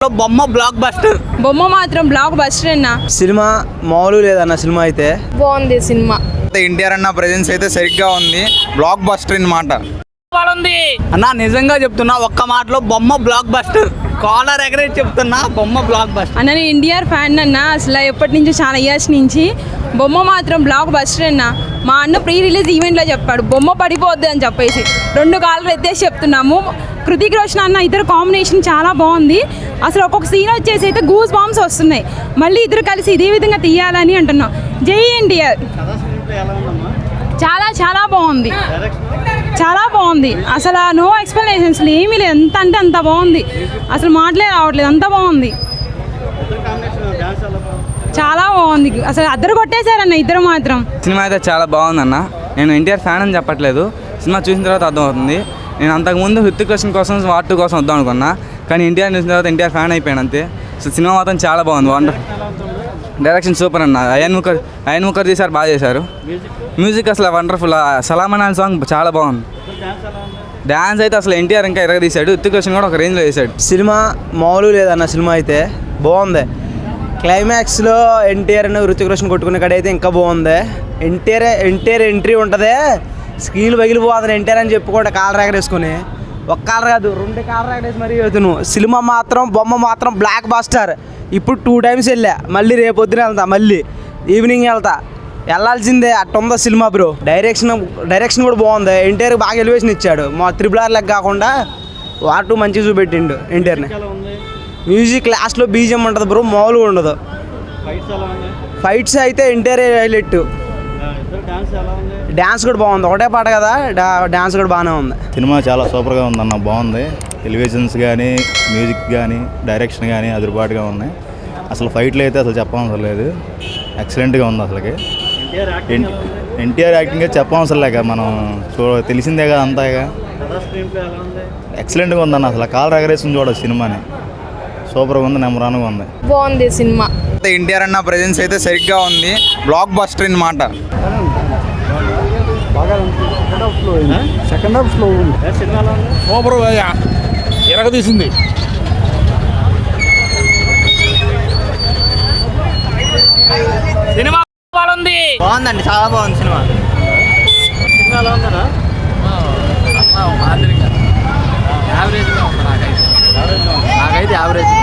బొమ్మ block buster. బొమ్మ మాత్రం బ్లాక్ బస్టర్ అన్న. సినిమా మామూలు లేదన్న. సినిమా అయితే బాగుంది. సినిమా ఎన్టీఆర్ అన్న ప్రెజెన్స్ అయితే సరిగ్గా ఉంది. బ్లాక్ బస్టర్ అన్నమాట అన్న. నిజంగా చెప్తున్నా, ఒక్క మాటలో బొమ్మ బ్లాక్ బస్టర్. కాలర్ ఎగరేసి చెప్తున్నా, బొమ్మ బ్లాక్ బస్టర్ అన్న. నేను ఎన్టీఆర్ ఫ్యాన్ అన్న, అసలు ఎప్పటి నుంచో చాలా ఇయర్స్ నుంచి. బొమ్మ మాత్రం బ్లాక్ బస్టర్ అన్న. మా అన్న ప్రీ రిలీజ్ ఈవెంట్లో చెప్పాడు బొమ్మ పడిపోద్ది అని చెప్పేసి. 2 కాళ్ళు ఎత్తేసి చెప్తున్నాము. కృతిక్ రోషన్ అన్న ఇద్దరు కాంబినేషన్ చాలా బాగుంది. అసలు ఒక్కొక్క సీన్ వచ్చేసి అయితే గూస్ బాంబ్స్ వస్తున్నాయి. మళ్ళీ ఇద్దరు కలిసి ఇదే విధంగా తీయాలని అంటున్నాం. జై ఎన్టీఆర్. చాలా చాలా బాగుంది. చాలా బాగుంది. అసలు నో ఎక్స్ప్లెనేషన్స్ ఏమీ లేదు. ఎంత అంటే అంత బాగుంది. అసలు మాటలే రావట్లేదు, అంత బాగుంది. చాలా బాగుంది. అసలు అద్దరు కొట్టేశారన్న ఇద్దరు మాత్రం. సినిమా అయితే చాలా బాగుందన్న. నేను ఎన్టీఆర్ ఫ్యాన్ అని చెప్పట్లేదు, సినిమా చూసిన తర్వాత అర్థమవుతుంది. నేను అంతకుముందు హృతిక్ రోషన్ కోసం వార్ 2 కోసం వద్దాం అనుకున్నా, కానీ ఎన్టీఆర్ చూసిన తర్వాత ఎన్టీఆర్ ఫ్యాన్ అయిపోయాను అంతే. సో సినిమా మాత్రం చాలా బాగుంది. వండర్ డైరెక్షన్ సూపర్ అన్న. అయన్ ముఖర్జీ సార్ బాగా చేశారు. మ్యూజిక్ అసలు వండర్ఫుల్. సలాం అనే సాంగ్ చాలా బాగుంది. డ్యాన్స్ అయితే అసలు ఎన్టీఆర్ ఇంకా ఎరగదీశాడు. హృతిక్ రోషన్ కూడా ఒక రేంజ్లో చేశాడు. సినిమా మామూలు లేదన్న. సినిమా అయితే బాగుంది. క్లైమాక్స్లో ఎన్టీఆర్ అని హృతిక్ రోషన్ కొట్టుకునే కాడ అయితే ఇంకా బాగుంది. ఎన్టీఆర్ ఎంట్రీ ఉంటుంది, స్క్రీన్ పగిలిపోతుంది ఎన్టీఆర్ అని చెప్పుకుంటే కాలర్ ఎగరేసుకొని. ఒక్క కాలర్ కాదు, 2 కాలర్ ఎగరేసి మరీ వెళ్తున్నాను. సినిమా మాత్రం బొమ్మ మాత్రం బ్లాక్ బస్టర్. ఇప్పుడు 2 times వెళ్ళా, మళ్ళీ రేపొద్దున వెళ్తా, మళ్ళీ ఈవినింగ్ వెళ్తా. వెళ్ళాల్సిందే, అట్టుందో సినిమా బ్రో. డైరెక్షన్ కూడా బాగుంది. ఎన్టీఆర్ బాగా ఎలివేషన్ ఇచ్చాడు. మా RRR లెక్క కాకుండా వార్ 2 మంచిగా చూపెట్టిండు ఎన్టీఆర్ని. మ్యూజిక్ లాస్ట్లో బీజిఎం ఉంటుంది బ్రో, మామూలుగా ఉండదు. ఫైట్స్ అయితే ఎన్టీఆర్ హైలైట్. డ్యాన్స్ కూడా బాగుంది. ఒకటే పాట కదా, డ్యాన్స్ కూడా బాగానే ఉంది. సినిమా చాలా సూపర్గా ఉందన్న. బాగుంది. ఎలివేషన్స్ కానీ, మ్యూజిక్ కానీ, డైరెక్షన్ కానీ అదిరిపాటుగా ఉన్నాయి. అసలు ఫైట్లు అయితే అసలు చెప్పవసరం లేదు, ఎక్సలెంట్గా ఉంది. అసలుకి ఎన్టీఆర్ యాక్టింగ్ చెప్పవసరం లేక మనం తెలిసిందే కదా అంతాగా. ఎక్సలెంట్గా ఉందన్న. అసలు కాల్ ఎగరేషన్ చూడదు సినిమాని. సూపర్గా ఉంది, నెంబర్ 1గా ఉంది. బాగుంది సినిమా. ఎన్టీఆర్ అన్న ప్రెజెన్స్ అయితే సరిగ్గా ఉంది. బ్లాక్ బస్టర్ అన్నమాట. సెకండ్ హాఫ్ స్లో ఉంది. సూపర్ ఎరగదీసింది. సినిమా బాగుందండి, చాలా బాగుంది సినిమా. నాకైతే యావరేజ్.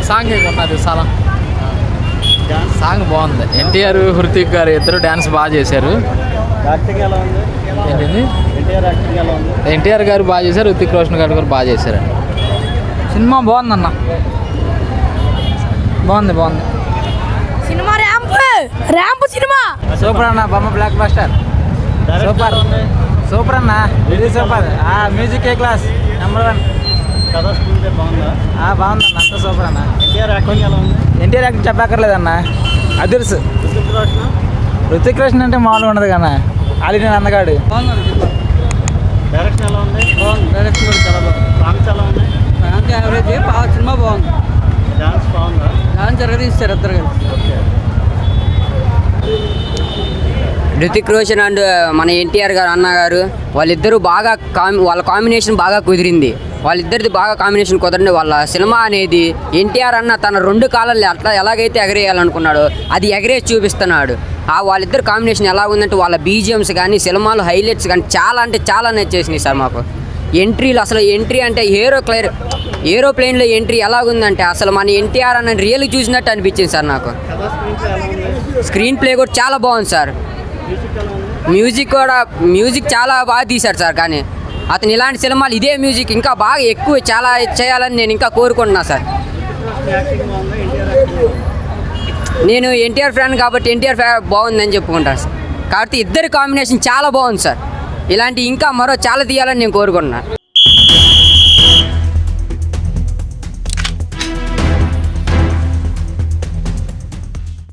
సాంగ్ ఉన్నది చాలా. సాంగ్ బాగుంది. ఎన్టీఆర్ హృతిక్ గారు ఇద్దరు డ్యాన్స్ బాగా చేశారు. ఏంటండి, ఎన్టీఆర్ గారు బాగా చేశారు, హృతిక్ రోషన్ గారు కూడా బాగా చేశారండి. సినిమా బాగుందన్న. బాగుంది సినిమా. ర్యాంప్ సినిమా సూపర్ అన్న. బొమ్మ బ్లాక్ బస్టర్. సూపర్ అన్న. ఇది సూపర్. మ్యూజిక్ ఏ క్లాస్, నెంబర్ 1. బాగుందన్న, అంత సూపర్ అన్న. ఎన్టీఆర్ యాక్టింగ్ చెప్పక్కర్లేదన్న, అదిర్స్. హృతిక్ రోషన్ అంటే మామూలుగా ఉండదు కన్నా, అది నేను అందగాడు. డైరెక్షన్ ఎలా ఉంది? డైరెక్షన్ కూడా చాలా బాగుంది. Songs average. సినిమా బాగుంది. డాన్స్ బాగుందా? డాన్స్ జరగదీస్తారు ఇద్దరు కలిసి. హృతిక్ రోషన్ అండ్ మన ఎన్టీఆర్ గారు అన్నగారు వాళ్ళిద్దరూ బాగా వాళ్ళ కాంబినేషన్ బాగా కుదిరింది. వాళ్ళిద్దరిది బాగా కాంబినేషన్ కుదరండి. వాళ్ళ సినిమా అనేది ఎన్టీఆర్ అన్న తన 2 కాలాలు అట్లా ఎలాగైతే ఎగరేయాలనుకున్నాడో అది ఎగరేసి చూపిస్తున్నాడు. వాళ్ళిద్దరు కాంబినేషన్ ఎలా ఉందంటే వాళ్ళ బీజిఎమ్స్ కానీ, సినిమాలు హైలైట్స్ కానీ చాలా అంటే చాలా నచ్చేసినాయి సార్ మాకు. ఎంట్రీలు అసలు ఎంట్రీ అంటే ఏరోప్లేన్లో ఎంట్రీ ఎలాగుందంటే అసలు మన ఎన్టీఆర్ అన్న రియల్గా చూసినట్టు అనిపించింది సార్ నాకు. స్క్రీన్ ప్లే కూడా చాలా బాగుంది సార్. మ్యూజిక్ చాలా బాగా తీశాడు సార్. కానీ అతను ఇలాంటి సినిమాలు ఇదే మ్యూజిక్ ఇంకా బాగా ఎక్కువ చాలా చేయాలని నేను ఇంకా కోరుకుంటున్నా సార్. నేను ఎన్టీఆర్ ఫ్యాన్ కాబట్టి ఎన్టీఆర్ బాగుందని చెప్పుకుంటాను సార్. కాబట్టి ఇద్దరి కాంబినేషన్ చాలా బాగుంది సార్. ఇలాంటి ఇంకా మరో చాలా తీయాలని నేను కోరుకుంటున్నాను.